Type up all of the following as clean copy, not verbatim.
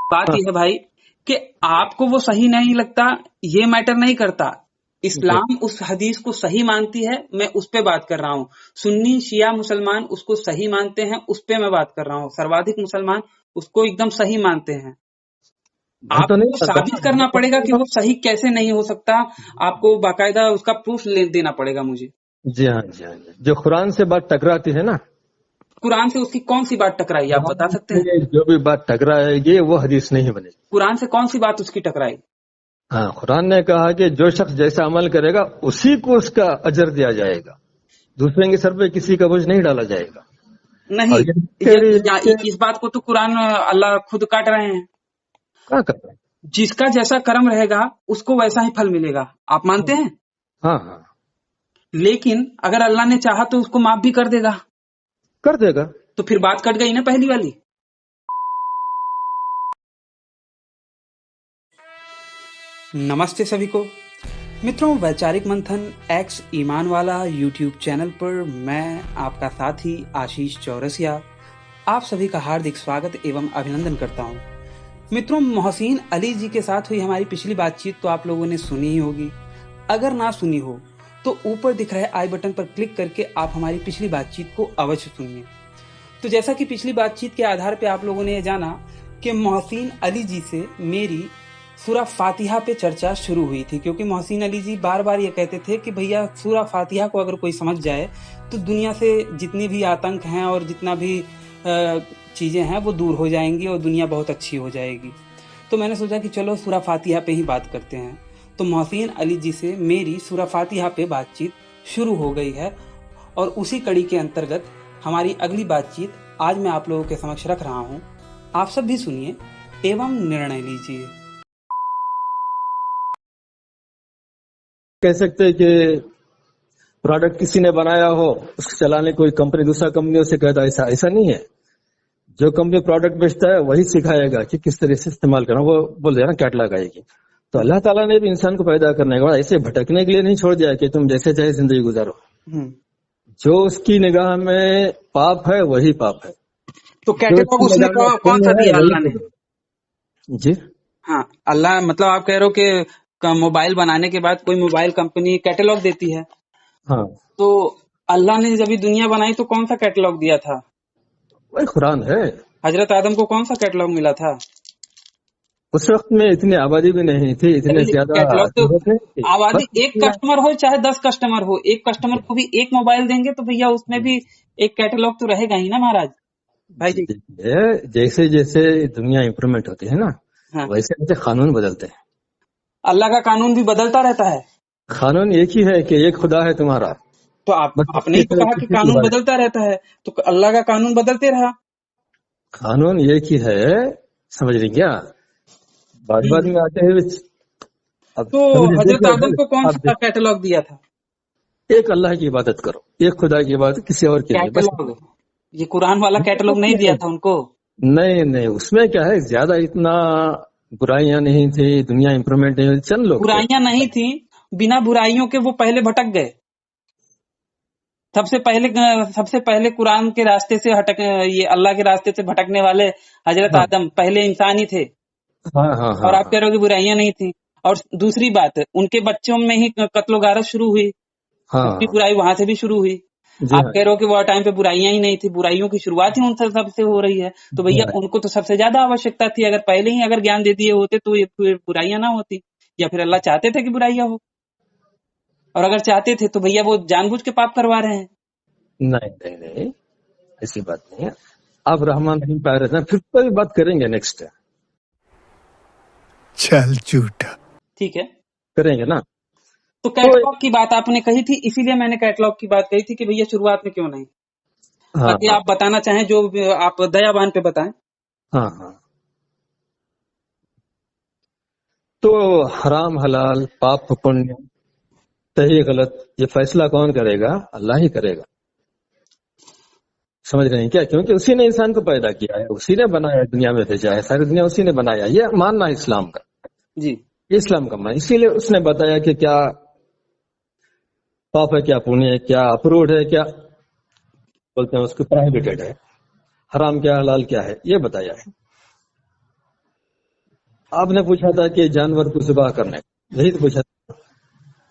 बात हाँ यह है भाई कि आपको वो सही नहीं लगता, ये मैटर नहीं करता। जी इस्लाम उस हदीस को सही मानती है, मैं उस पे बात कर रहा हूँ। सुन्नी शिया मुसलमान उसको सही मानते हैं, उस पे मैं बात कर रहा हूँ। सर्वाधिक मुसलमान उसको एकदम सही मानते हैं। मैं तो नहीं आपको करता साबित ना, करना मैं तो पड़ेगा नहीं कि वो सही कैसे नहीं हो सकता। आपको बाकायदा उसका प्रूफ देना पड़ेगा मुझे। जी हाँ जी हाँ जी, जो कुरान से बात टकराती है ना, कुरान से उसकी कौन सी बात टकराई, आप बता कुरान सकते हैं? से जो भी बात टकराएगी वो हदीस नहीं बनेगी। कुरान से कौन सी बात उसकी टकराई? हाँ, कुरान ने कहा कि जो शख्स जैसा अमल करेगा उसी को उसका अजर दिया जाएगा, दूसरे के सर पे किसी का बोझ नहीं डाला जाएगा। नहीं, और ये कह रही है कि इस बात को तो कुरान अल्लाह खुद काट रहे हैं। क्या कर रहे जिसका जैसा कर्म रहेगा उसको वैसा ही फल मिलेगा, आप मानते हैं। हैं? हाँ हाँ, लेकिन अगर अल्लाह ने चाहा तो उसको माफ भी कर देगा। कर देगा। तो फिर बात कट गई ना पहली वाली। नमस्ते सभी को मित्रों, वैचारिक मंथन एक्स ईमान वाला यूट्यूब चैनल पर मैं आपका साथी आशीष चौरसिया आप सभी का हार्दिक स्वागत एवं अभिनंदन करता हूं। मित्रों, मोहसिन अली जी के साथ हुई हमारी पिछली बातचीत तो आप लोगों ने सुनी ही होगी। अगर ना सुनी हो तो ऊपर दिख रहे आई बटन पर क्लिक करके आप हमारी पिछली बातचीत को अवश्य सुनिए। तो जैसा कि पिछली बातचीत के आधार पे आप लोगों ने ये जाना कि मोहसिन अली जी से मेरी सूरा फातिहा पे चर्चा शुरू हुई थी, क्योंकि मोहसिन अली जी बार बार ये कहते थे कि भैया सूरा फातिहा को अगर कोई समझ जाए तो दुनिया से जितनी भी आतंक हैं और जितना भी चीजें हैं वो दूर हो जाएंगी और दुनिया बहुत अच्छी हो जाएगी। तो मैंने सोचा कि चलो सूरा फातिहा पे ही बात करते हैं। तो मोहसिन अली जी से मेरी सूरा फातिहा पे बातचीत शुरू हो गई है और उसी कड़ी के अंतर्गत हमारी अगली बातचीत आज मैं आप लोगों के समक्ष रख रहा हूं। आप सब भी सुनिए एवं निर्णय लीजिए। कह सकते हैं कि प्रोडक्ट किसी ने बनाया हो, उसको चलाने कोई कंपनी दूसरा कंपनी उसे कहता है, ऐसा ऐसा नहीं है। जो कंपनी प्रोडक्ट बेचता है वही सिखाएगा कि किस तरह से इस्तेमाल करना, वो बोल देगा ना कैटलॉग आएगी। तो अल्लाह ताला ने भी इंसान को पैदा करने के बाद ऐसे भटकने के लिए नहीं छोड़ दिया कि तुम जैसे चाहे जिंदगी गुजारो। जो उसकी निगाह में पाप है वही पाप है, तो जो कैटलॉग उसकी उसने निगाह में कौन सा पुण्य है दिया वही अल्लाह ने? पुण्य। जी हाँ, अल्लाह मतलब आप कह रहे हो कि मोबाइल बनाने के बाद कोई मोबाइल कंपनी कैटलॉग देती है। हाँ, तो अल्लाह ने जब ये दुनिया बनाई तो कौन सा कैटलॉग दिया था? वही कुरान है। हजरत आदम को कौन सा कैटलॉग मिला था? उस वक्त में इतनी आबादी भी नहीं थी, इतने अरे ज्यादा कैटलॉग तो जरूरत नहीं थी, आबादी, बस एक कस्टमर हो चाहे 10 कस्टमर हो, एक कस्टमर को भी एक मोबाइल देंगे तो भैया उसमें भी एक कैटलॉग तो रहेगा ही ना महाराज भाई जी। जैसे जैसे दुनिया इम्प्रूवमेंट होती है ना, हाँ, वैसे वैसे कानून बदलते हैं। अल्लाह का कानून भी बदलता रहता है। कानून एक ही है कि एक खुदा है तुम्हारा, तो बस आपने उसके ही तो सिवा कहा कि किसी की कानून इबादत। बदलता रहता है, तो अल्लाह का कानून बदलते रहा। कानून एक ही है, समझ रही क्या? बाद बाद में आते हैं अब तो समझे, हजरत देखो आदम को कौन आप सा कैटलॉग दिया था? एक अल्लाह की इबादत करो, एक खुदा की इबादत, किसी और की नहीं, बस। कैटलॉग, ये कुरान वाला कैटलॉग नहीं दिया था उनको? नहीं नहीं, उसमें क्या है, ज्यादा इतना बुराइयां नहीं थी, दुनिया इम्प्रूवमेंट नहीं हुई, चंद लोग थे। बुराइयां नहीं थी, बिना बुराइयों के वो पहले भटक गए। सबसे पहले कुरान के रास्ते से ये अल्लाह के रास्ते से भटकने वाले हजरत हाँ आदम पहले इंसान ही थे। हाँ हाँ हाँ और आप हाँ कह रहे हो कि बुराइयां नहीं थी। और दूसरी बात, उनके बच्चों में ही कत्लो गारत शुरू हुई, हाँ उनकी हाँ, बुराई वहां से भी शुरू हुई। जी आप हाँ कह रहे हो कि वो टाइम पे बुराइयां ही नहीं थी, बुराइयों की शुरुआत ही उन सबसे हो रही है। तो जी भैया हाँ। उनको तो सबसे ज्यादा आवश्यकता थी, अगर पहले ही अगर ज्ञान दे दिए होते तो ये फिर बुराइयां ना होती। या फिर अल्लाह चाहते थे कि बुराइयां हो, और अगर चाहते थे तो भैया वो जानबूझ के पाप करवा रहे हैं। नहीं नहीं नहीं, ऐसी बात नहीं है। आप रहमान रहीम पा रहे थे, फिर कोई बात करेंगे, नेक्स्ट चल झूठा। ठीक है, करेंगे ना। तो तो कैटलॉग की बात आपने कही थी, इसीलिए मैंने कैटलॉग की बात कही थी कि भैया शुरुआत में क्यों नहीं। हाँ बाकी हाँ आप बताना चाहें जो आप दयावान पे बताएं। हाँ हाँ, तो हराम हलाल, पाप पुण्य, सही गलत, ये फैसला कौन करेगा? अल्लाह ही करेगा। समझ रहे हैं क्या? क्योंकि उसी ने इंसान को पैदा किया है, उसी ने बनाया, दुनिया में भेजा है, सारी दुनिया उसी ने बनाया। ये मानना है इस्लाम का, जी, ये इस्लाम का मानना। इसीलिए उसने बताया कि क्या पाप है, क्या पुण्य है, क्या अप्रूव्ड है, क्या बोलते हैं उसको प्रोहिबिटेड है, हराम क्या हलाल क्या है, ये बताया है। आपने पूछा था कि जानवर को ज़िबा करने, यही तो पूछा था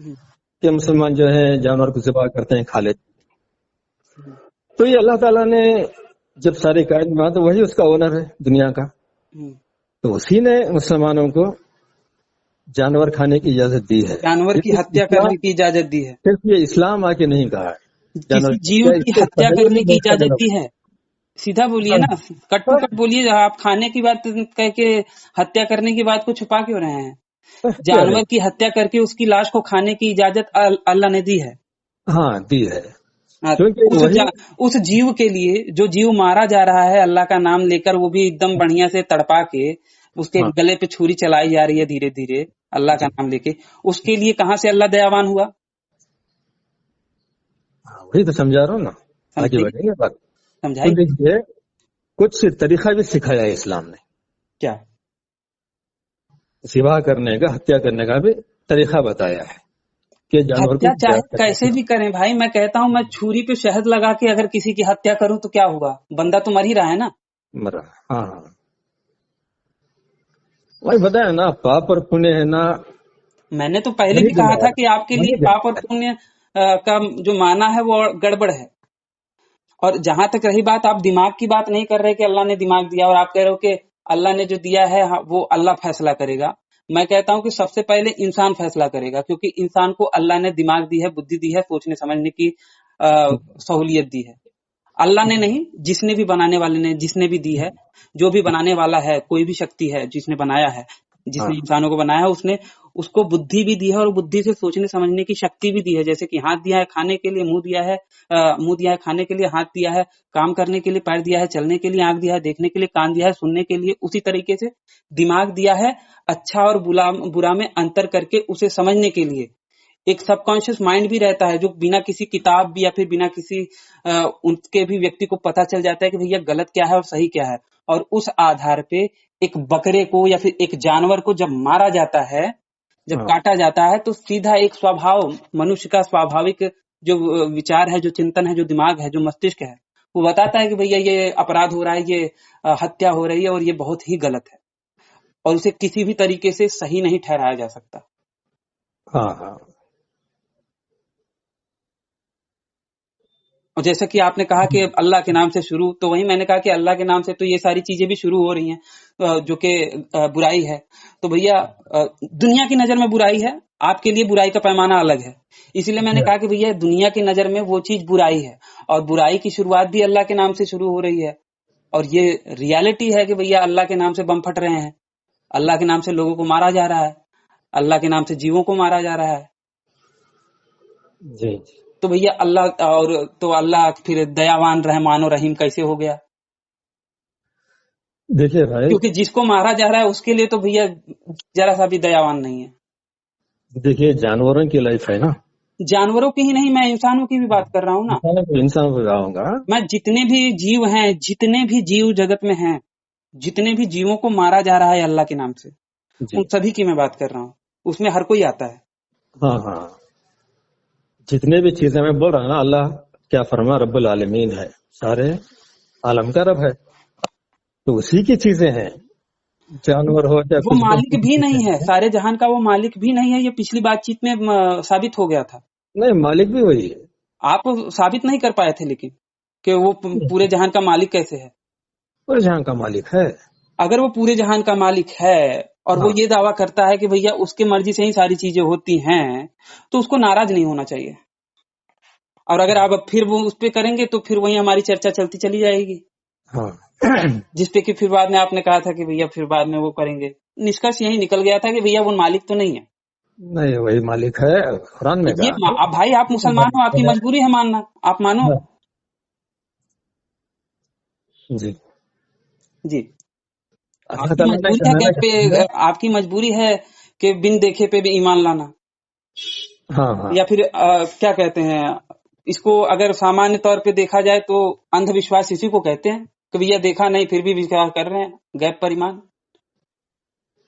हम्म, कि मुसलमान जो है जानवर को ज़िबा करते हैं, खा लेते हम्म, हैं। तो ये अल्लाह ताला ने जब सारी कायनात में, तो वही उसका ओनर है दुनिया का, हम्म। तो उसी ने मुसलमानों को जानवर खाने की इजाजत दी है। जानवर ये की तो हत्या इस्लाम, करने की इजाजत दी है। सिर्फ ये इस्लाम आके नहीं कहा है जानवर किसी की जीव हत्या, की इससे हत्या पहले करने भी की बहुत सारे इजाजत लोग। दी है। सीधा बोलिए हाँ, ना, कट टू हाँ, कट बोलिए। आप खाने की बात कह के हत्या करने की बात को छुपा क्यों रहे हैं? क्या है? जानवर की हत्या करके उसकी लाश को खाने की इजाजत अल्लाह ने दी है। हाँ, दी है, हाँ, क्योंकि वही। उस जीव के लिए, जो जीव मारा जा रहा है अल्लाह का नाम लेकर, वो भी एकदम बढ़िया से तड़पा के उसके हाँ गले पे छुरी चलाई जा रही है धीरे धीरे, अल्लाह का जी, नाम लेके। उसके लिए कहाँ से अल्लाह दयावान हुआ? हाँ वही तो समझा रहा हूँ ना, आगे समझाइए, बढ़ेंगे बात। तो समझाइए। देखिए, कुछ तरीका भी सिखाया है इस्लाम ने, क्या? सिवा करने का, हत्या करने का भी तरीका बताया है कि जानवर को हत्या चाहे जाया कैसे करना। भी करें भाई, मैं कहता हूँ, मैं छुरी पे शहद लगा के अगर किसी की हत्या करूं तो क्या होगा? बंदा तो मर ही रहा है ना। मरा, हाँ हाँ, वही बताया ना, पाप और पुण्य है ना, मैंने तो पहले वही भी कहा था दिलाया, कि आपके वही लिए पाप और दिलाया। पुण्य का जो माना है वो गड़बड़ है। और जहां तक रही बात, आप दिमाग की बात नहीं कर रहे कि अल्लाह ने दिमाग दिया, और आप कह रहे हो कि अल्लाह ने जो दिया है हाँ, वो अल्लाह फैसला करेगा। मैं कहता हूं कि सबसे पहले इंसान फैसला करेगा, क्योंकि इंसान को अल्लाह ने दिमाग दी है, बुद्धि दी है, सोचने समझने की सहूलियत दी है। अल्लाह ने नहीं, जिसने भी बनाने वाले ने, जिसने भी दी है, जो भी बनाने वाला है, कोई भी शक्ति है जिसने बनाया है, जिसने हाँ इंसानों को बनाया है, उसने उसको बुद्धि भी दी है और बुद्धि से सोचने समझने की शक्ति भी दी है। जैसे कि हाथ दिया है खाने के लिए, मुंह दिया है, मुंह दिया है खाने के लिए, हाथ दिया है काम करने के लिए, पैर दिया है चलने के लिए, आंख दिया है देखने के लिए, कान दिया है सुनने के लिए, उसी तरीके से दिमाग दिया है अच्छा और बुरा बुरा में अंतर करके उसे समझने के लिए। एक सबकॉन्शियस माइंड भी रहता है जो बिना किसी किताब भी या फिर बिना किसी उनके भी व्यक्ति को पता चल जाता है कि भैया गलत क्या है और सही क्या है। और उस आधार पे एक बकरे को या फिर एक जानवर को जब मारा जाता है, जब हाँ काटा जाता है, तो सीधा एक स्वभाव, मनुष्य का स्वाभाविक जो विचार है, जो चिंतन है, जो दिमाग है, जो मस्तिष्क है, वो बताता है कि भैया ये अपराध हो रहा है, ये हत्या हो रही है और ये बहुत ही गलत है, और उसे किसी भी तरीके से सही नहीं ठहराया जा सकता। हाँ हाँ, और जैसा कि आपने कहा कि अल्लाह के नाम से शुरू, तो वही मैंने कहा कि अल्लाह के नाम से तो ये सारी चीजें भी शुरू हो रही हैं, जो कि बुराई है। तो भैया दुनिया की नजर में बुराई है, आपके लिए बुराई का पैमाना अलग है। इसीलिए मैंने कहा कि भैया दुनिया की नजर में वो चीज बुराई है, और बुराई की शुरुआत भी अल्लाह के नाम से शुरू हो रही है। और ये रियलिटी है कि भैया अल्लाह के नाम से बम फट रहे हैं, अल्लाह के नाम से लोगों को मारा जा रहा है, अल्लाह के नाम से जीवों को मारा जा रहा है। जी जी। तो भैया अल्लाह, और तो अल्लाह फिर दयावान रहमान और रहीम कैसे हो गया? देखिए भाई, क्योंकि जिसको मारा जा रहा है उसके लिए तो भैया जरा सा भी दयावान नहीं है। देखिए जानवरों की लाइफ है ना, जानवरों की ही नहीं, मैं इंसानों की भी बात कर रहा हूँ ना। इंसान को जाऊंगा। मैं जितने भी जीव हैं, जितने भी जीव जगत में हैं, जितने भी जीवों को मारा जा रहा है अल्लाह के नाम से, उन जी, सभी की मैं बात कर रहा हूँ। उसमें हर कोई आता है। हाँ हाँ, जितने भी चीजें मैं बोल रहा हूँ ना, अल्लाह क्या फरमा, रब्बुल आलमीन है, सारे आलम का रब है, तो उसी की चीजें हैं, जानवर हो चाहे वो कुछ भी, उसी मालिक की भी चीजें नहीं है, हैं। सारे जहान का वो मालिक भी नहीं है। ये पिछली बातचीत में साबित हो गया था। नहीं, मालिक भी वही है। आप साबित नहीं कर पाए थे लेकिन, कि वो पूरे जहान का मालिक कैसे है। पूरे जहां का मालिक है। अगर वो पूरे जहान का मालिक है और वो हाँ ये दावा करता है कि भैया उसके मर्जी से ही सारी चीजें होती हैं, तो उसको नाराज नहीं होना चाहिए। और अगर आप अब फिर वो उस पे करेंगे तो फिर वही हमारी चर्चा चलती चली जाएगी, हाँ। जिस पे कि फिर बाद में आपने कहा था कि भैया फिर बाद में वो करेंगे। निष्कर्ष यही निकल गया था कि भैया वो मालिक तो नहीं है। नहीं, वही मालिक है, कुरान में ये कहा है। अब भाई आप मुसलमान हो, आपकी मजबूरी है मानना, आप मानो। हाँ, जी, जी, अल्लाह आपकी ताला ने मजबूरी है कहा कि ना कि आपकी मजबूरी है कि बिन देखे पे भी ईमान लाना। हाँ हाँ, या फिर क्या कहते हैं इसको, अगर सामान्य तौर पे देखा जाए तो अंधविश्वास इसी को कहते हैं कि भैया देखा नहीं फिर भी विश्वास कर रहे हैं। गैप पर ईमान,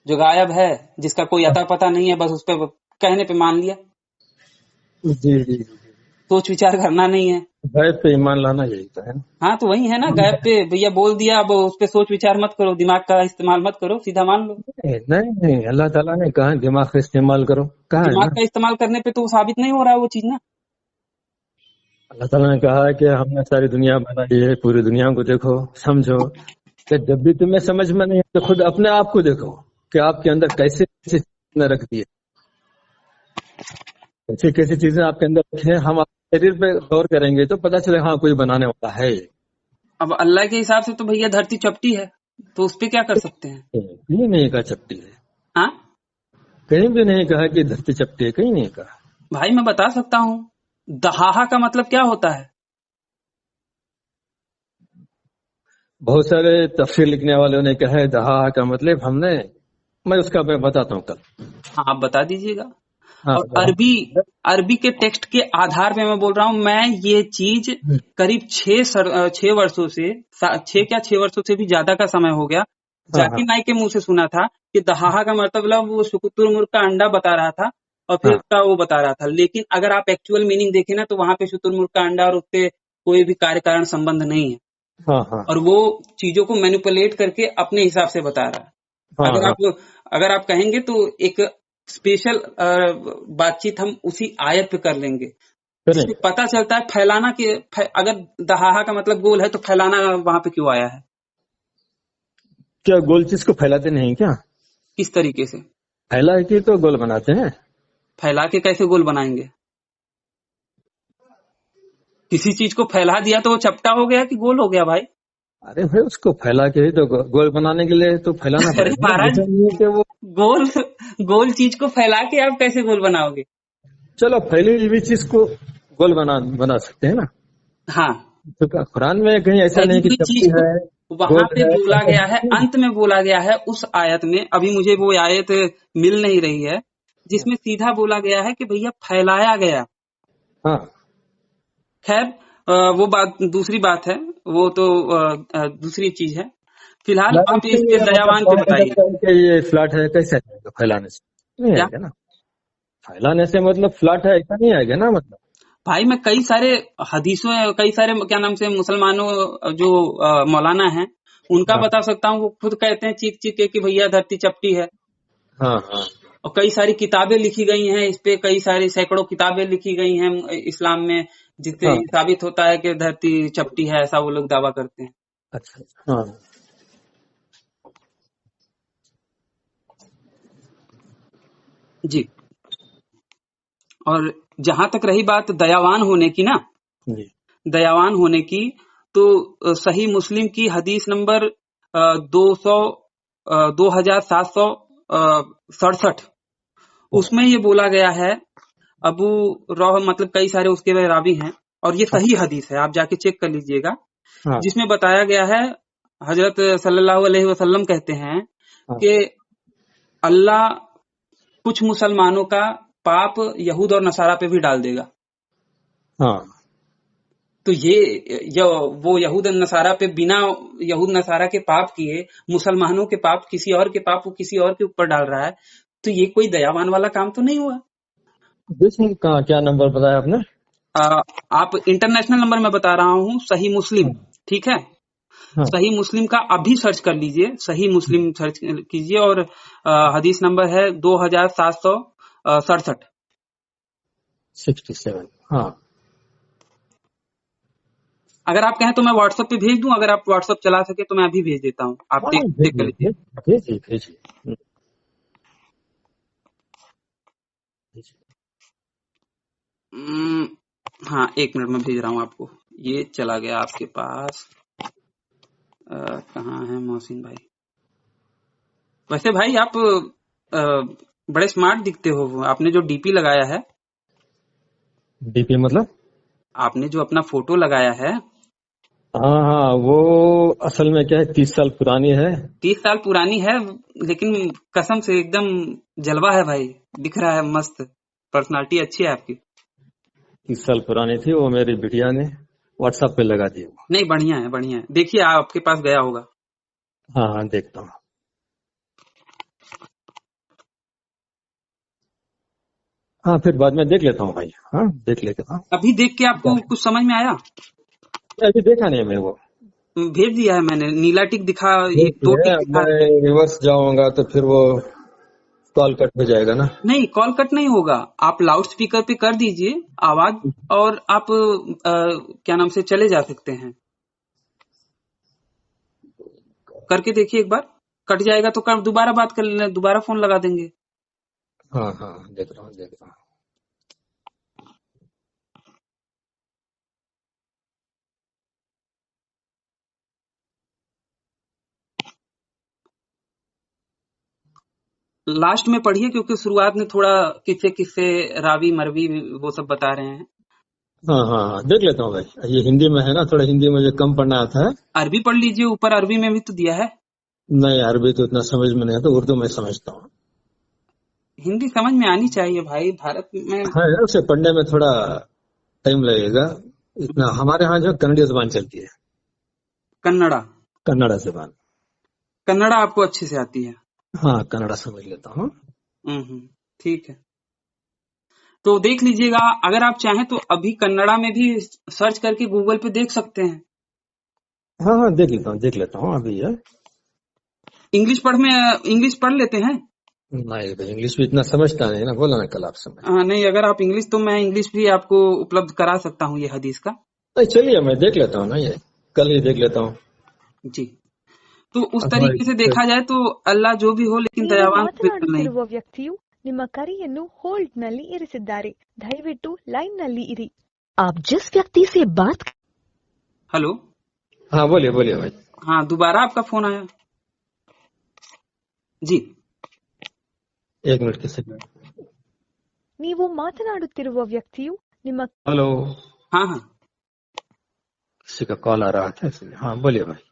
जो गायब है, जिसका कोई अता पता नहीं है, बस उस पर कहने पे मान लिया। जी जी जी। सोच विचार करना नहीं है। गैब पे ईमान लाना यही तो है ना। हाँ तो वही है ना, गैप पे भैया बोल दिया, अब उस पे सोच विचार मत करो, दिमाग का इस्तेमाल मत करो, सीधा मान लो। नहीं नहीं नहीं, अल्लाह ताला ने कहा है दिमाग का इस्तेमाल करो, कहा है दिमाग ना। का इस्तेमाल करने पे तो वो साबित नहीं हो रहा है वो चीज ना। अल्लाह ताला ने कहा है कि हमने सारी दुनिया बनाई है, पूरी दुनिया को देखो, समझो। कि जब भी तुम्हें समझ में नहीं है तो खुद अपने आप को देखो कि आपके अंदर कैसे कैसे चीजें रख दी है, कैसे कैसे चीजें आपके अंदर रखी है। हम आपके शरीर पे गौर करेंगे तो पता चले हाँ कोई बनाने वाला है। अब अल्लाह के हिसाब से तो भैया धरती चपटी है, तो उस पे क्या कर सकते हैं। कहीं नहीं कहा चपटी है, हाँ कहीं भी नहीं कहा कि धरती चपटी है, कहीं नहीं कहा। भाई मैं बता सकता हूँ, दहाहा का मतलब क्या होता है। बहुत सारे तफसीर लिखने वालों ने कहा है दहा का मतलब हमने, मैं उसका मैं बताता हूँ कल। हाँ आप बता दीजिएगा। हाँ और दहा। अरबी अरबी के टेक्स्ट के आधार पे मैं बोल रहा हूँ, मैं ये चीज करीब 6 वर्षों से, 6 वर्षों से भी ज्यादा का समय हो गया, हाँ हाँ जाकिर नाइक के मुंह से सुना था कि दहाहा का मतलब वो शुतुरमुर्ग का अंडा बता रहा था और फिर हाँ उसका वो बता रहा था। लेकिन अगर आप एक्चुअल मीनिंग देखें ना, तो वहां पे शुतुरमुर्ग का अंडा और उससे कोई भी कार्य कारण संबंध नहीं है, हाँ हाँ और वो चीजों को मैनिपुलेट करके अपने हिसाब से बता रहा है। हाँ अगर हाँ आप अगर आप कहेंगे तो एक स्पेशल बातचीत हम उसी आयत पे कर लेंगे, जिससे करेंगे। पता चलता है फैलाना के अगर दहाहा का मतलब गोल है तो फैलाना वहां पे क्यों आया है, क्या गोल चीज को फैलाते नहीं क्या? किस तरीके से फैला के तो गोल बनाते हैं। फैला के कैसे गोल बनाएंगे। किसी चीज को फैला दिया तो वो चपटा हो गया कि गोल हो गया भाई। अरे भाई उसको फैला के ही तो गोल बनाने के लिए तो फैलाना अरे पड़ेगा ना, महाराज, ऐसा नहीं है कि वो। गोल गोल चीज को फैला के आप कैसे गोल बनाओगे। चलो फैली हुई चीज को गोल बना सकते हैं ना। हाँ, तो कुरान में कहीं ऐसा फैली नहीं कि हुई चीज चपटी को है, वहां गोल पे है, बोला ऐसा गया है, नहीं है। अंत में बोला गया है उस आयत में, अभी मुझे वो आयत मिल नहीं रही है, जिसमें सीधा बोला गया है कि भैया फैलाया गया। हाँ खैर वो बात दूसरी बात है, वो तो दूसरी चीज है। फिलहाल फैलाने आप से इस पे ये मतलब दयावान पे कौन कह बताइए। सकता है कि ये फ्लैट है, कैसे आएगा फैलाने से नहीं क्या आएगा ना। फैलाने से मतलब फ्लैट है ऐसा नहीं आएगा ना मतलब। भाई, मैं कई सारे हदीसों, कई सारे क्या नाम से मुसलमानों जो मौलाना हैं उनका हाँ बता सकता हूँ, वो खुद कहते हैं चीख चीख के कि भैया धरती चपटी है। हाँ हाँ और कई सारी किताबें लिखी गई हैं इस पे, कई सारी सैकड़ों किताबें लिखी गई हैं इस्लाम में, जिससे हाँ। ये साबित होता है कि धरती चपटी है, ऐसा वो लोग दावा करते हैं। अच्छा अच्छा, हाँ जी। और जहां तक रही बात दयावान होने की ना, जी। दयावान होने की, तो सही मुस्लिम की हदीस नंबर 200 2767, हाँ उसमें ये बोला गया है, अबू रौह मतलब कई सारे उसके रावी हैं, और ये हाँ सही हदीस है, आप जाके चेक कर लीजिएगा, हाँ जिसमें बताया गया है, हजरत सल्लल्लाहु अलैहि वसल्लम कहते हैं हाँ कि अल्लाह कुछ मुसलमानों का पाप यहूद और नसारा पे भी डाल देगा। हाँ। तो वो यहूद और नसारा पे बिना यहूद नसारा के पाप किए मुसलमानों के पाप, किसी और के पाप वो किसी और के ऊपर डाल रहा है, तो ये कोई दयावान वाला काम तो नहीं हुआ। देखिए कहाँ क्या नंबर बताया आपने? आप इंटरनेशनल नंबर में बता रहा हूँ, सही मुस्लिम, हाँ ठीक है। हाँ सही मुस्लिम का अभी सर्च कर लीजिए, सही मुस्लिम सर्च कीजिए, और हदीस नंबर है 2767। 67। हाँ अगर आप कहें तो मैं व्हाट्सएप पे भेज दूं, अगर आप व्हाट्सएप चला सके तो मैं अभी भेज देता हूँ, आप हाँ चेक कर भेजिए लीजिए। भेजिए भेजिए भेजिए। उम्म, हाँ 1 मिनट में भेज रहा हूँ आपको, ये चला गया आपके पास। कहाँ है मोहसिन भाई। वैसे भाई आप अ, बड़े स्मार्ट दिखते हो, आपने जो डीपी लगाया है, डीपी मतलब? आपने जो अपना फोटो लगाया है, हाँ हाँ वो असल में क्या है, 30 साल पुरानी है। 30 साल पुरानी है, लेकिन कसम से एकदम जलवा है भाई, दिख रहा है मस्त, पर्सनालिटी अच्छी है आपकी। 30 साल पुरानी थी, वो मेरी बिटिया ने व्हाट्सएप पे लगा दी वो। नहीं बढ़िया है, बढ़िया है, देखिए आपके पास गया होगा। हाँ हाँ देखता हूँ। हाँ फिर बाद में देख लेता हूँ भाई, हाँ देख लेता हूँ। अभी देख के आपको कुछ समझ में आया? अभी देखा नहीं मैं वो, भेज दिया है मैंने, नीला टिक दिखा, एक दो देखिए टिक दिखा। मैं रिवर्स जाऊंगा तो फिर वो कॉल कट हो जाएगा ना। नहीं, कॉल कट नहीं होगा, आप लाउड स्पीकर पे कर दीजिए आवाज, और आप क्या नाम से चले जा सकते हैं। करके देखिए एक बार, कट जाएगा तो कर दोबारा बात कर लेना, दोबारा फोन लगा देंगे। हाँ हाँ देख रहा हूँ देख रहा हूँ। लास्ट में पढ़िए, क्योंकि शुरुआत में थोड़ा किस्से किस्से रावी मरवी वो सब बता रहे हैं। हाँ हाँ हाँ देख लेता हूँ भाई, ये हिंदी में है ना, थोड़ा हिंदी मुझे कम पढ़ना आता है। अरबी पढ़ लीजिए, ऊपर अरबी में भी तो दिया है। नहीं अरबी तो इतना समझ में नहीं आता, उर्दू में समझता हूँ। हिंदी समझ में आनी चाहिए भाई, भारत में। हाँ उसे पढ़ने में थोड़ा टाइम लगेगा, इतना हमारे यहाँ जो कन्नड़ी जबान चलती है, कन्नड़ा, कन्नड़ा जबान। कन्नड़ा आपको अच्छे से आती है? हाँ कन्नड़ा समझ लेता हूँ। ठीक है। तो देख लीजिएगा, अगर आप चाहें तो अभी कन्नड़ा में भी सर्च करके गूगल पे देख सकते हैं। हाँ हाँ देख लेता हूँ अभी ये। इंग्लिश पढ़ लेते हैं? नहीं भाई इंग्लिश भी इतना समझता नहीं ना, बोला ना कल आपसे मैं। नहीं, अगर आप इंग्लिश, तो मैं इंग्लिश भी आपको उपलब्ध करा सकता हूँ ये हदीस का। नहीं चलिए मैं देख लेता हूँ ना, ये कल ही देख लेता हूँ। जी। तो उस तरीके से हमारी देखा जाए तो अल्लाह जो भी हो, लेकिन ನೀವು दयावान तो बिल्कुल नहीं। ಮಾತನಾಡುತ್ತಿರುವ ವ್ಯಕ್ತಿಯು ನಿಮ್ಮ ಕರೆಯನ್ನು ಹೋಲ್ಡ್ನಲ್ಲಿ ಇರಿಸಿದ್ದಾರೆ. ದಯವಿಟ್ಟು ಲೈನ್ನಲ್ಲಿ ಇರಿ. आप जिस व्यक्ति से बात हेलो। हाँ बोलिए बोलिए भाई। हाँ, दोबारा आपका फोन आया जी। एक मिनट की सेकंड। ನೀವು ಮಾತನಾಡುತ್ತಿರುವ ವ್ಯಕ್ತಿಯು ನಿಮ್ಮ हेलो। हाँ हाँ, किसी का कॉल आ रहा था इसलिए, हाँ बोलिए भाई।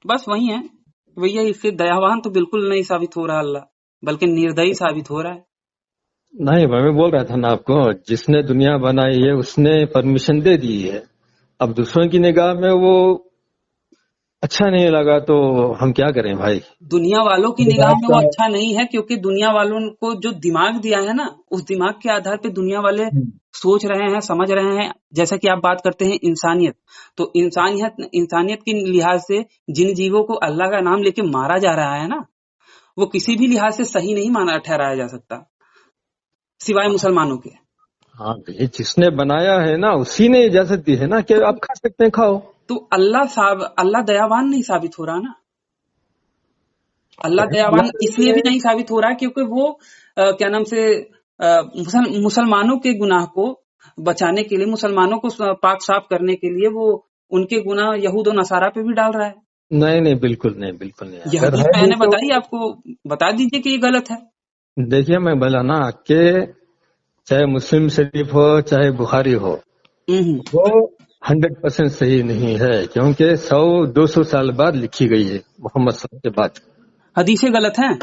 बस वही है भैया, इससे दयावान तो बिल्कुल नहीं साबित हो रहा अल्लाह, बल्कि निर्दयी साबित हो रहा है। नहीं भाई मैं बोल रहा था ना आपको, जिसने दुनिया बनाई है उसने परमिशन दे दी है, अब दूसरों की निगाह में वो अच्छा नहीं लगा तो हम क्या करें भाई। दुनिया वालों की ये निगाह बात में वो का अच्छा नहीं है, क्योंकि दुनिया वालों को जो दिमाग दिया है ना, उस दिमाग के आधार पे दुनिया वाले सोच रहे हैं, समझ रहे हैं। जैसा कि आप बात करते हैं इंसानियत, तो इंसानियत के लिहाज से जिन जीवों को अल्लाह का नाम लेके मारा जा रहा है ना, वो किसी भी लिहाज से सही नहीं माना ठहराया जा सकता, सिवाय मुसलमानों के। हाँ ये जिसने बनाया है ना उसी ने इजाजत दी है ना कि आप खा सकते हैं खाओ। तो अल्लाह दयावान नहीं साबित हो रहा ना। अल्लाह दयावान इसलिए भी नहीं साबित हो रहा क्योंकि वो क्या नाम से मुसलमानों के गुनाह को बचाने के लिए, मुसलमानों को पाक साफ करने के लिए वो उनके गुनाह यहूद और नसारा पे भी डाल रहा है। नहीं बिल्कुल नहीं बिल्कुल नहीं, यह अगर हदीस है भी मैंने तो बताई आपको, बता दीजिए कि ये गलत है। देखिए मैं बोला ना कि चाहे मुस्लिम शरीफ हो चाहे बुखारी हो, वो 100% सही नहीं है, क्योंकि 100-200 साल बाद लिखी गई है मोहम्मद सल्लल्लाहु अलैहि वसल्लम के बाद। हदीसें गलत हैं,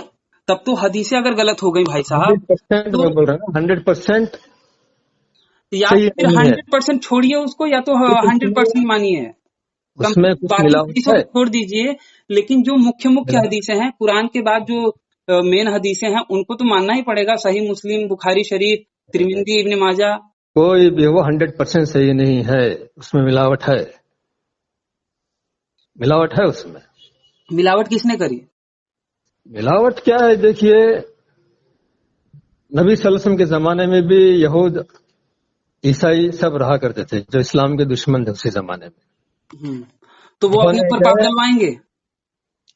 तब तो हदीसें अगर गलत हो गई भाई साहब, 100% तो मैं बोल रहा हूँ 100% या सही फिर नहीं है। 100% छोड़िए उसको, या तो कुछ 100% मानिए। कम उसमें कुछ बाकी मिलावट हदीसों है। को छोड़ दीजिए, लेकिन जो मुख्य हदीसें हैं, कुरान के बाद जो मेन हदीसें हैं, उनको तो मानना ही पड़ेगा। सही मुस्लिम, बुखारी शरीफ, तिरमिजी, इब्न माजा। कोई भी वो 100% सही नहीं है, उसमें मिलावट है उसमें। मिलावट किसने करी? मिलावट क्या है, देखिए नबी सल्लल्लाहु अलैहि वसल्लम के जमाने में भी यहूद ईसाई सब रहा करते थे जो इस्लाम के दुश्मन थे उसी जमाने में। तो वो अपने उन्होंने ऊपर क्या पाप डलवाएंगे?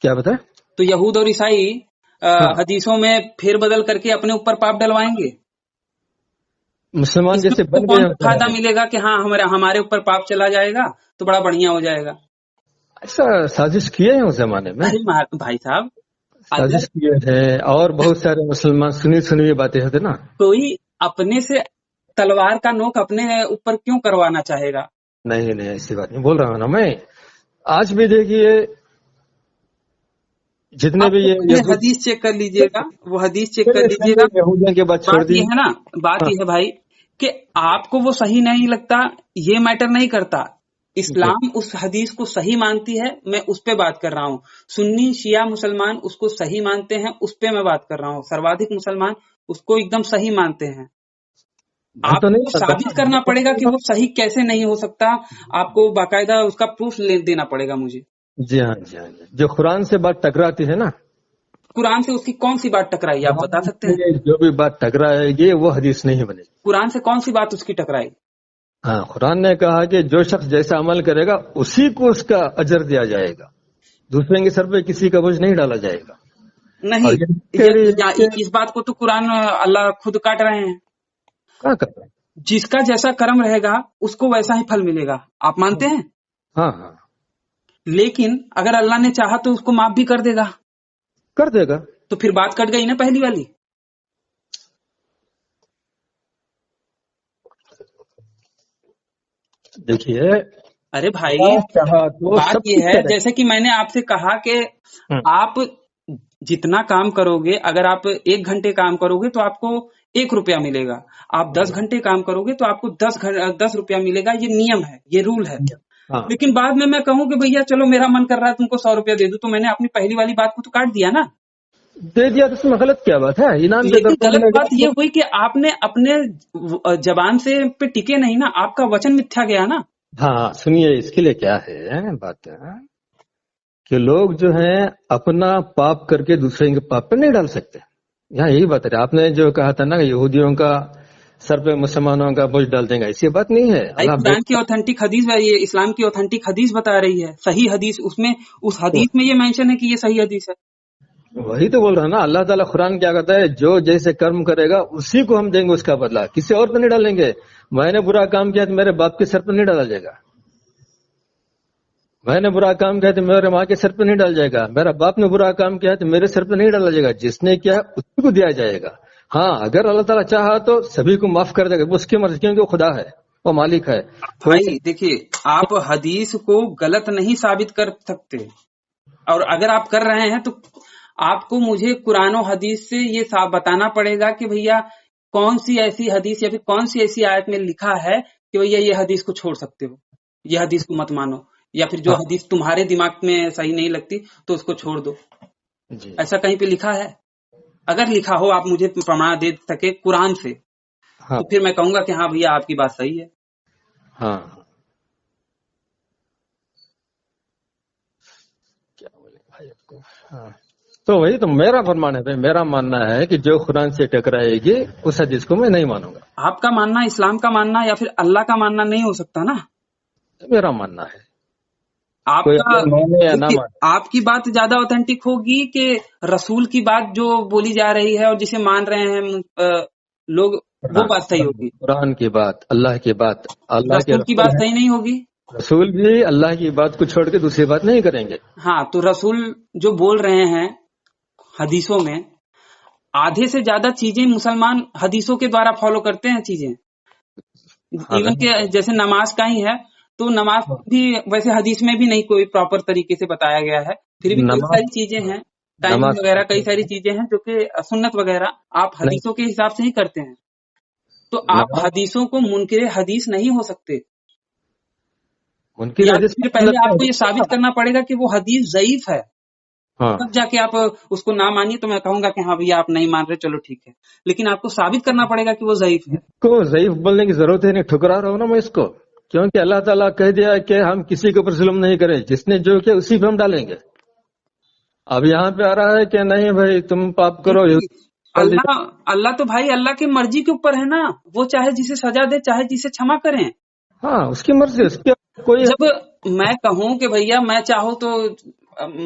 क्या बताया? तो यहूद और ईसाई हाँ हदीसों में फेरबदल करके अपने ऊपर पाप डलवाएंगे? मुसलमान इसमें जैसे तो बन कौन गए सा होते फायदा हैं। मिलेगा कि हाँ हमारे ऊपर पाप चला जाएगा तो बड़ा बढ़िया हो जाएगा? ऐसा साजिश किए हैं उस जमाने में, अरे भाई साहब, साजिश अगर किए हैं, और बहुत सारे मुसलमान सुनी सुनी हुई बातें होते ना। कोई अपने से तलवार का नोक अपने ऊपर क्यों करवाना चाहेगा? नहीं ऐसी बात नहीं बोल रहा हूँ ना मैं। आज भी देखिए जितने आप भी तो ये पहले यहूद, हदीस चेक कर लीजिएगा, वो हदीस चेक कर चलिए लीजिएगा। यहूदियों के बात छोड़ बात दी। ये है ना, बात हाँ ये है भाई कि आपको वो सही नहीं लगता, ये मैटर नहीं करता। जी इस्लाम उस हदीस को सही मानती है, मैं उस पे बात कर रहा हूँ। सुन्नी शिया मुसलमान उसको सही मानते हैं, उस पे मैं बात कर रहा हूँ। सर्वाधिक मुसलमान उसको एकदम सही मानते हैं। मैं तो नहीं आपको मानता साबित करना पड़ेगा कि वो सही कैसे नहीं हो सकता। आपको बाकायदा उसका प्रूफ देना पड़ेगा मुझे। जी हाँ, जी हाँ, जी। जो कुरान से बात टकराती है ना, कुरान से उसकी कौन सी बात टकराई, आप बता कुरान सकते हैं? से जो भी बात टकराएगी वो हदीस नहीं बनेगी। कुरान से कौन सी बात उसकी टकराई? हाँ, कुरान ने कहा कि जो शख्स जैसा अमल करेगा उसी को उसका अजर दिया जाएगा, दूसरे के सर पे किसी का बोझ नहीं डाला जाएगा। नहीं, और इस बात को तो कुरान अल्लाह खुद काट रहे हैं। कहाँ कर रहे हैं? जिसका जैसा कर्म रहेगा उसको वैसा ही फल मिलेगा, आप मानते हैं? हाँ हाँ, लेकिन अगर अल्लाह ने चाहा तो उसको माफ भी कर देगा। कर देगा। तो फिर बात कट गई ना पहली वाली। देखिए, अरे भाई, अल्लाह चाहा तो बात सब ये कुछ है करेगा। जैसे कि मैंने आपसे कहा कि आप जितना काम करोगे, अगर आप 1 घंटे काम करोगे तो आपको 1 रुपया मिलेगा। आप 10 घंटे काम करोगे तो आपको 10 रुपया मिलेगा। ये नियम है, ये रूल है। हाँ, लेकिन बाद में मैं कहूं कि भैया चलो मेरा मन कर रहा है तुमको 100 रुपया दे दूं, तो मैंने अपनी पहली वाली बात को तो काट दिया ना। दे दिया तो उसमें गलत क्या बात है? इनाम के तौर लेकिन पर गलत मिलेगा बात ये हुई कि आपने अपने जबान से पे टिके नहीं ना, आपका वचन मिथ्या गया ना। हाँ, सुनिए, इसके लिए क्या है बात है कि लोग जो हैं अपना पाप करके दूसरे के पाप पे नहीं डाल सकते। यहाँ यही बात है। आपने जो कहा था ना, यहूदियों का सर पे मुसलमानों का बोझ डाल देंगे, ऐसी बात नहीं है। भाई अल्लाह कुरान की ऑथेंटिक हदीस है, ये इस्लाम की ऑथेंटिक हदीस बता रही है, सही हदीस। उसमें उस हदीस में ये मेंशन है कि ये सही हदीस है। वही तो बोल रहा हूं ना, अल्लाह ताला कुरान क्या कहता है, जो जैसे कर्म करेगा उसी को हम देंगे उसका बदला, किसी और पे नहीं डालेंगे। मैंने बुरा काम किया तो मेरे बाप के सर पर नहीं डाला जाएगा, मैंने बुरा काम किया तो मेरे माँ के सर पर नहीं डाला जाएगा, मेरा बाप ने बुरा काम किया तो मेरे सर पर नहीं डाला जाएगा। जिसने किया उसी को दिया जाएगा। हाँ, अगर अल्लाह ताला चाहा तो सभी को माफ कर देगा, वो उसकी मर्जी, क्योंकि वो खुदा है, वो मालिक है। कोई भाई देखिए, आप हदीस को गलत नहीं साबित कर सकते, और अगर आप कर रहे हैं तो आपको मुझे कुरान और हदीस से ये साफ बताना पड़ेगा कि भैया कौन सी ऐसी हदीस या फिर कौन सी ऐसी आयत में लिखा है कि भैया ये हदीस को छोड़ सकते हो, ये हदीस को मत मानो, या फिर जो हाँ हदीस तुम्हारे दिमाग में सही नहीं लगती तो उसको छोड़ दो। जी, ऐसा कहीं पे लिखा है? अगर लिखा हो, आप मुझे प्रमाण दे सके कुरान से, हाँ तो फिर मैं कहूंगा कि हाँ भैया आपकी बात सही है। हाँ, क्या बोले भाई आपको। हाँ, तो वही तो मेरा फरमान है भाई, मेरा मानना है कि जो कुरान से टकराएगी उस हदीस को मैं नहीं मानूंगा। आपका मानना, इस्लाम का मानना या फिर अल्लाह का मानना नहीं हो सकता ना। मेरा मानना है, कोई आपका अगर माने या ना देखिए, माने। आपकी बात ज्यादा ऑथेंटिक होगी कि रसूल की बात जो बोली जा रही है और जिसे मान रहे हैं लोग, वो बात सही होगी। कुरान की बात, अल्लाह की बात, अल्लाह के रसूल की रसूल बात है। सही नहीं होगी। रसूल भी अल्लाह की बात को छोड़ के दूसरी बात नहीं करेंगे। हाँ, तो रसूल जो बोल रहे हैं हदीसों में, आधे से ज्यादा चीजें मुसलमान हदीसों के द्वारा फॉलो करते हैं चीजें। हाँ इवन के जैसे नमाज का ही है, तो नमाज भी वैसे हदीस में भी नहीं कोई प्रॉपर तरीके से बताया गया है, फिर भी कई नमाज, सारी चीजें हैं, टाइमिंग नमाज वगैरह कई सारी चीजें हैं जो कि सुन्नत वगैरह आप नहीं, हदीसों के हिसाब से ही करते हैं। तो आप नमाज हदीसों को मुनकिर हदीस नहीं हो सकते, मुनकिर या हदीस फिर का पहले मतलब क्या आपको ये साबित होता है? करना पड़ेगा कि वो हदीस ज़ईफ है, हाँ, तब जाके आप उसको ना मानिए तो मैं कहूंगा कि हाँ भैया आप नहीं मान रहे, चलो ठीक है। लेकिन आपको साबित करना पड़ेगा कि वो ज़ईफ है। इसको ज़ईफ बोलने की जरूरत है नहीं, ठुकरा रहा हूं ना मैं इसको, क्योंकि अल्लाह ताला कह दिया कि हम किसी के ऊपर जुल्म नहीं करें, जिसने जो किया उसी पे हम डालेंगे। अब यहाँ पे आ रहा है कि नहीं भाई तुम पाप करो, ये नहीं, डाल अल्लाह दीजिए। अल्लाह तो भाई अल्लाह की मर्जी के ऊपर है ना, वो चाहे जिसे सजा दे चाहे जिसे क्षमा करें। हाँ, उसकी मर्जी, उसके कोई। जब मैं कहूं कि भैया मैं चाहूं तो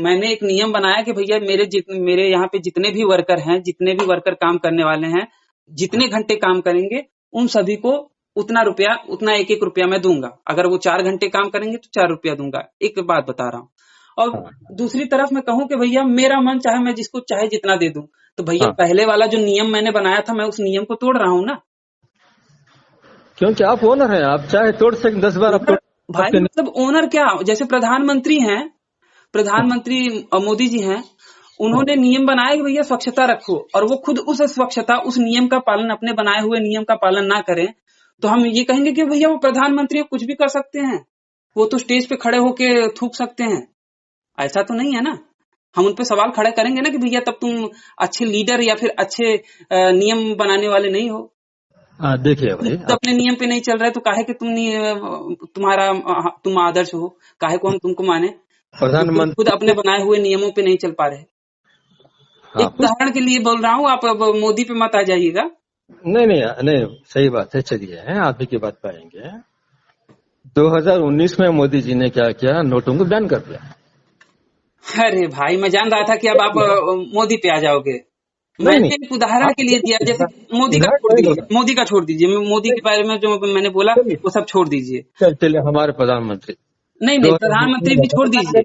मैंने एक नियम बनाया कि भैया मेरे यहाँ पे जितने भी वर्कर हैं, जितने भी वर्कर काम करने वाले हैं, जितने घंटे काम करेंगे उन सभी को उतना रुपया, उतना 1-1 रुपया मैं दूंगा। अगर वो 4 घंटे काम करेंगे तो 4 रुपया दूंगा। एक बात बता रहा हूँ। और हाँ दूसरी तरफ मैं कहूं कि भैया मेरा मन चाहे मैं जिसको चाहे जितना दे दूं, तो भैया हाँ, पहले वाला जो नियम मैंने बनाया था मैं उस नियम को तोड़ रहा हूं ना। क्योंकि आप ओनर हैं, आप चाहे तोड़ सकते 10 बार, आप ओनर, तोड़ भाई आपके। मतलब ओनर क्या, जैसे प्रधानमंत्री हैं, प्रधानमंत्री मोदी जी हैं, उन्होंने नियम बनाया कि भैया स्वच्छता रखो, और वो खुद उस स्वच्छता, उस नियम का पालन, अपने बनाए हुए नियम का पालन ना करें, तो हम ये कहेंगे कि भैया वो प्रधानमंत्री कुछ भी कर सकते हैं, वो तो स्टेज पे खड़े होके थूक सकते हैं। ऐसा तो नहीं है ना। हम उन पे सवाल खड़े करेंगे ना कि भैया तब तुम अच्छे लीडर या फिर अच्छे नियम बनाने वाले नहीं हो। हाँ देखिए भाई, खुद अपने नियम पे नहीं चल रहे तो काहे कि तुम आदर्श हो, काहे को हम तुमको माने, जो तुम खुद अपने प्रधानमंत्री। बनाए हुए नियमों पे नहीं चल पा रहे। हाँ एक कुछ उदाहरण के लिए बोल रहा हूँ, आप अब मोदी पे मत आ जाइएगा। नहीं नहीं नहीं, सही बात है, चलिए हैं आप ही की बात पाएंगे। 2019 में मोदी जी ने क्या किया, नोटों को बैन कर दिया। अरे भाई, मैं जान रहा था कि अब आप मोदी पे आ जाओगे। नहीं नहीं, मैंने एक उदाहरण के लिए दिया, जैसे कि मोदी का मैं छोड़ वही बोल दीजिए, रहा मोदी का छोड़ दीजिए, मोदी के बारे में जो मैंने बोला हूँ। चलिए वो सब छोड़ दीजिए। चलिए, हमारे प्रधानमंत्री नहीं नहीं, 2020 में प्रधानमंत्री भी छोड़ बताया। दीजिए,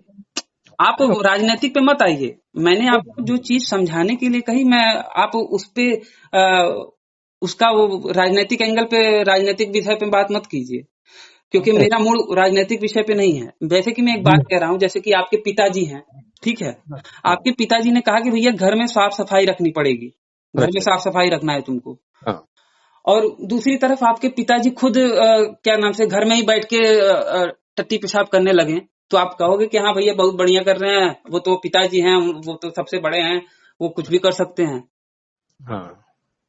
आप राजनीतिक पे मत आइए। मैंने आपको जो चीज समझाने के लिए कही, मैं आप उस पे उसका वो राजनीतिक एंगल पे, राजनीतिक विषय पे बात मत कीजिए, क्योंकि मेरा मूड राजनीतिक विषय पे नहीं है। वैसे कि मैं एक बात कह रहा हूँ, जैसे कि आपके पिताजी हैं, ठीक है, हाँ, आपके पिताजी ने कहा कि भैया घर में साफ सफाई रखनी पड़ेगी, घर में अच्छा, साफ सफाई रखना है तुमको। हाँ और दूसरी तरफ आपके पिताजी खुद क्या नाम से घर में ही बैठ के टट्टी पेशाब करने लगे, तो आप कहोगे कि हाँ भैया बहुत बढ़िया कर रहे हैं, वो तो पिताजी हैं, वो तो सबसे बड़े हैं, वो कुछ भी कर सकते हैं। हाँ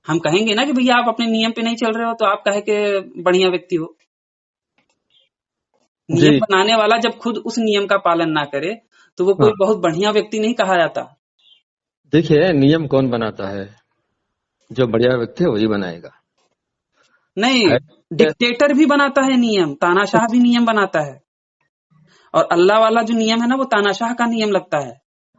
हम कहेंगे ना कि भैया आप अपने नियम पे नहीं चल रहे हो, तो आप कहे के बढ़िया व्यक्ति हो। नियम जी। बनाने वाला जब खुद उस नियम का पालन ना करे तो वो कोई हाँ बहुत बढ़िया व्यक्ति नहीं कहा जाता। देखिए, नियम कौन बनाता है? जो बढ़िया व्यक्ति है वही बनाएगा। नहीं, है डिक्टेटर भी बनाता है नियम, तानाशाह भी नियम बनाता है, और अल्लाह वाला जो नियम है ना, वो तानाशाह का नियम लगता है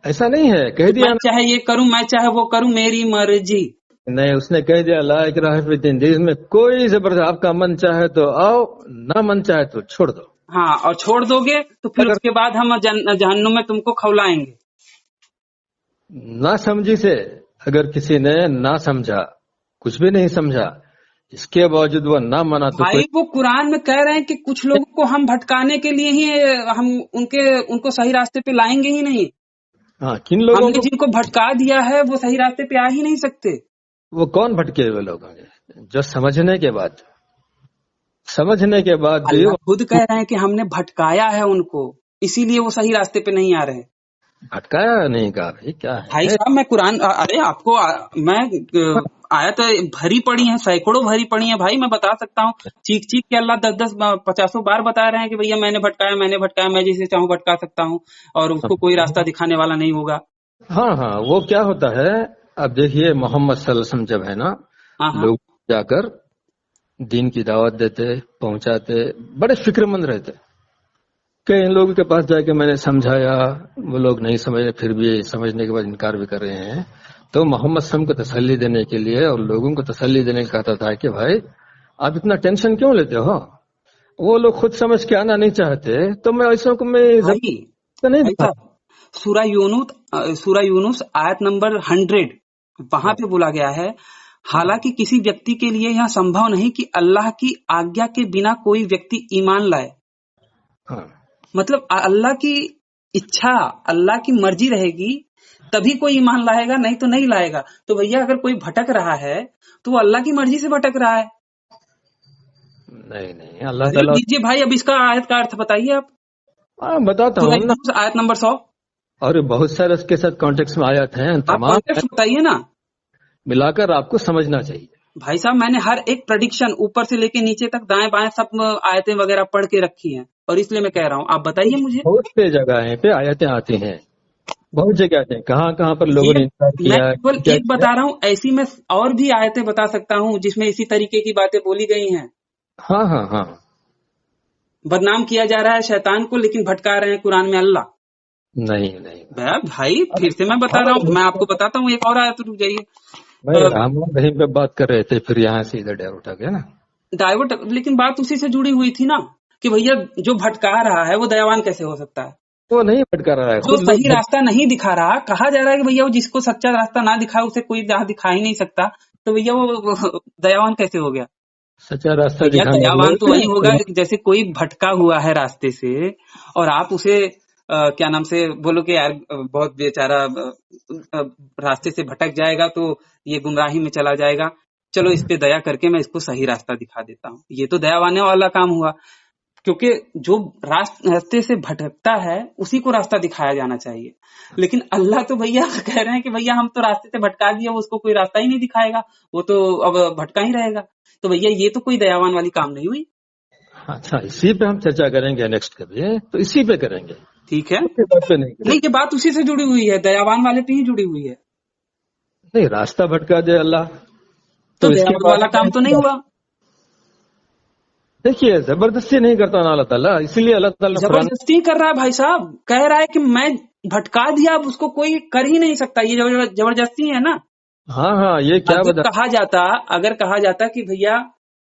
ऐसा नहीं है, कह कि मैं दिया ना। चाहे ये करूं, मैं चाहे वो करूं, मेरी मर्जी। नहीं, उसने कह दिया ला इकराह फिद्दीन, इसमें कोई जबरदस्त, आपका मन चाहे तो आओ, ना मन चाहे तो छोड़ दो। हाँ, और छोड़ दोगे तो फिर अगर उसके बाद हम जहन्नुम में तुमको खौलाएंगे। ना समझी से, अगर किसी ने ना समझा, कुछ भी नहीं समझा, इसके बावजूद वो ना माना तो कोई। भाई वो कुरान में कह रहे हैं कि कुछ लोगों को हम भटकाने के लिए ही हम उनको सही रास्ते पे लाएंगे ही नहीं। हाँ, किन लोगों हमने को? जिनको भटका दिया है वो सही रास्ते पे आ ही नहीं सकते। वो कौन भटके हुए लोग होंगे? जो समझने के बाद भी अल्लाह वो खुद कह रहे हैं कि हमने भटकाया है उनको, इसीलिए वो सही रास्ते पे नहीं आ रहे। भटकाया नहीं कहा भाई, क्या भाई है? साहब, मैं कुरान अरे आपको मैं आयत भरी पड़ी है, सैकड़ों भरी पड़ी है भाई, मैं बता सकता हूँ। चीख चीख के अल्लाह 10-10 50 बार बता रहे हैं कि भैया मैंने भटकाया, मैंने भटकाया, मैं जिसे चाहूँ भटका सकता हूँ, और उसको कोई रास्ता दिखाने वाला नहीं होगा। हाँ हाँ, वो क्या होता है? अब देखिए, मोहम्मद सल्लल्लाहु अलैहि वसल्लम जब है ना, हाँ हाँ लोग जाकर दीन की दावत देते, पहुंचाते, बड़े फिक्रमंद रहते। कई लोगों के पास जाके मैंने समझाया, वो लोग नहीं समझे, फिर भी समझने के बाद इनकार भी कर रहे हैं। तो मोहम्मद सल्लल्लाहु अलैहि वसल्लम को तसल्ली देने के लिए और लोगों को तसल्ली देने का कहता था कि भाई आप इतना टेंशन क्यों लेते हो? वो लोग खुद समझ के आना नहीं चाहते, तो मैं ऐसा को मैं भाई। जबरदस्ती नहीं भाई दिखा। साहब, सूरा यूनुस आयत नंबर 100, वहां हाँ पे बोला गया है, हालांकि किसी व्यक्ति के लिए यह संभव नहीं कि अल्लाह की आज्ञा के बिना कोई व्यक्ति ईमान लाए। हाँ मतलब अल्लाह की इच्छा, अल्लाह की मर्जी रहेगी तभी कोई ईमान लाएगा, नहीं तो नहीं लाएगा। तो भैया अगर कोई भटक रहा है तो वो अल्लाह की मर्जी से भटक रहा है। नहीं नहीं, अल्लाह चलो ताला। दीजिए भाई, अब इसका आयत का अर्थ बताइए आप। हाँ, बताता सूरह हूँ ना। यूनुस आयत नंबर 100। और बहुत सारे उसके साथ कॉन्टेक्स्ट में आयत हैं, आप तमाम कॉन्टेक्स्ट बताइए ना। मिलाकर आपको समझना चाहिए। भाई साहब, मैंने हर एक प्रेडिक्शन ऊपर से लेके नीचे तक दाएं बाएं सब आयतें वगैरह पढ़ के रखी हैं, और इसलिए मैं कह रहा हूँ, आप बताइए मुझे। बहुत से जगह पे आयतें आती हैं, बहुत जगह आते हैं, कहाँ कहाँ पर लोगों ये ने इनकार मैं किया, केवल क्या एक किया। बता रहा हूँ, ऐसी मैं और भी आयतें बता सकता हूँ जिसमें इसी तरीके की बातें बोली गई हैं। हाँ हाँ हाँ। बदनाम किया जा रहा है शैतान को, लेकिन भटका रहे हैं कुरान में अल्लाह। नहीं नहीं। भाई फिर से मैं बता रहा हूँ, मैं आपको बताता हूँ एक और आयत, रुक जाइए। भाई रहमान रहीम पे बात कर रहे थे, फिर यहाँ से इधर डाइवर्ट हो गया ना। डाइवर्ट, लेकिन बात उसी से जुड़ी हुई थी ना, कि भैया जो भटका रहा है वो दयावान कैसे हो सकता है? वो नहीं भटका रहा है, जो खुद सही लोग रास्ता नहीं दिखा रहा, कहा जा रहा है कि भैया वो जिसको सच्चा रास्ता ना दिखाए उसे कोई राह दिखा ही नहीं सकता, तो भैया वो दयावान कैसे हो गया? सच्चा रास्ता भैया दिखाने दयावान तो वही होगा वाले। कि जैसे कोई भटका हुआ है रास्ते से, और आप उसे क्या नाम से बोलो कि यार बहुत बेचारा रास्ते से भटक जाएगा, तो ये गुमराही में चला जाएगा, चलो इस पे दया करके मैं इसको सही रास्ता दिखा देता हूँ। ये तो दयावाने वाला काम हुआ, क्योंकि जो रास्ते से भटकता है उसी को रास्ता दिखाया जाना चाहिए। लेकिन अल्लाह तो भैया कह रहे हैं कि भैया हम तो रास्ते से भटका दिया, उसको कोई रास्ता ही नहीं दिखाएगा, वो तो अब भटका ही रहेगा। तो भैया ये तो कोई दयावान वाली काम नहीं हुई। अच्छा, इसी पे हम चर्चा करेंगे नेक्स्ट कभी, तो इसी पे करेंगे, ठीक है, उसके बाद पे नहीं करेंगे। नहीं ये बात उसी से जुड़ी हुई है, दयावान वाले पे ही जुड़ी हुई है। नहीं, रास्ता भटका दे अल्लाह, तो इसके दयावान वाला काम तो नहीं हुआ। देखिए, जबरदस्ती नहीं करता ना अल्लाह ताला, इसीलिए अल्लाह ताला ने कुरान जबरदस्ती कर रहा है भाई साहब, कह रहा है कि मैं भटका दिया, अब उसको कोई कर ही नहीं सकता, ये जबरदस्ती है ना। हाँ हाँ, ये क्या अगर कहा जाता कि भैया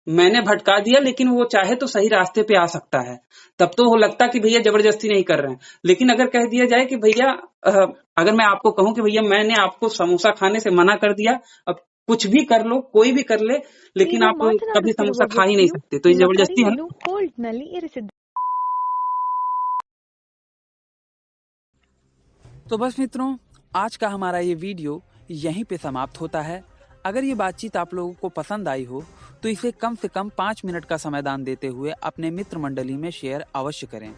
मैंने भटका दिया लेकिन वो चाहे तो सही रास्ते पे आ सकता है, तब तो वो लगता कि भैया जबरदस्ती नहीं कर रहे हैं। लेकिन अगर कह दिया जाए कि भैया अगर मैं आपको कहूं कि भैया मैंने आपको समोसा खाने से मना कर दिया, अब कुछ भी कर लो, कोई भी कर ले, लेकिन आप कभी समोसा खा ही नहीं सकते, तो ये जबरदस्ती है ना। ಹೋಲ್ಡ್ನಲ್ಲಿ ಇರಿಸಿದ್ದಾರೆ। तो बस मित्रों, आज का हमारा ये वीडियो यहीं पे समाप्त होता है। अगर ये बातचीत आप लोगों को पसंद आई हो तो इसे कम से कम 5 मिनट का समाधान देते हुए अपने मित्र मंडली में शेयर अवश्य करें।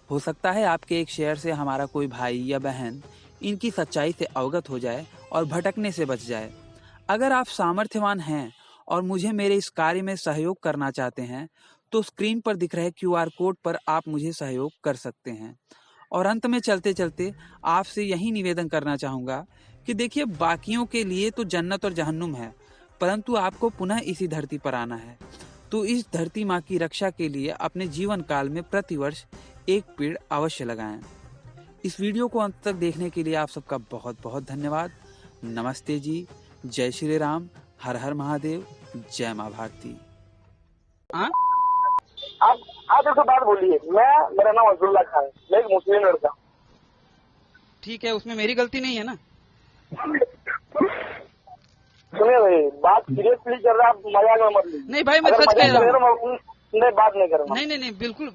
हो सकता है आपके एक शेयर से हमारा कोई भाई या बहन इनकी सच्चाई से अवगत हो जाए और भटकने से बच जाए। अगर आप सामर्थ्यवान हैं और मुझे मेरे इस कार्य में सहयोग करना चाहते हैं तो स्क्रीन पर दिख रहे QR कोड पर आप मुझे सहयोग कर सकते हैं। और अंत में चलते चलते आपसे यही निवेदन करना चाहूँगा कि देखिए, बाकियों के लिए तो जन्नत और जहन्नुम है, परंतु आपको पुनः इसी धरती पर आना है। तो इस धरती माँ की रक्षा के लिए अपने जीवन काल में प्रतिवर्ष एक पेड़ अवश्य लगाएं। इस वीडियो को अंत तक देखने के लिए आप सबका बहुत बहुत धन्यवाद। नमस्ते जी, जय श्री राम, हर हर महादेव, जय माँ भारती। आप एक बात बोलिए, मेरा नाम अब्दुल्ला खान है, मैं एक मुस्लिम लड़का। ठीक है, उसमें मेरी गलती नहीं है ना। सुनिए भाई, बात सीरियसली कर रहा, आप मजाक में मत लीजिए। नहीं भाई, मैं सच कह रहा हूँ। मैं बात नहीं कर रहा। नहीं, बिल्कुल,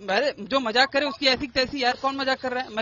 जो मजाक करे उसकी ऐसी तैसी, यार कौन मजाक कर रहा है।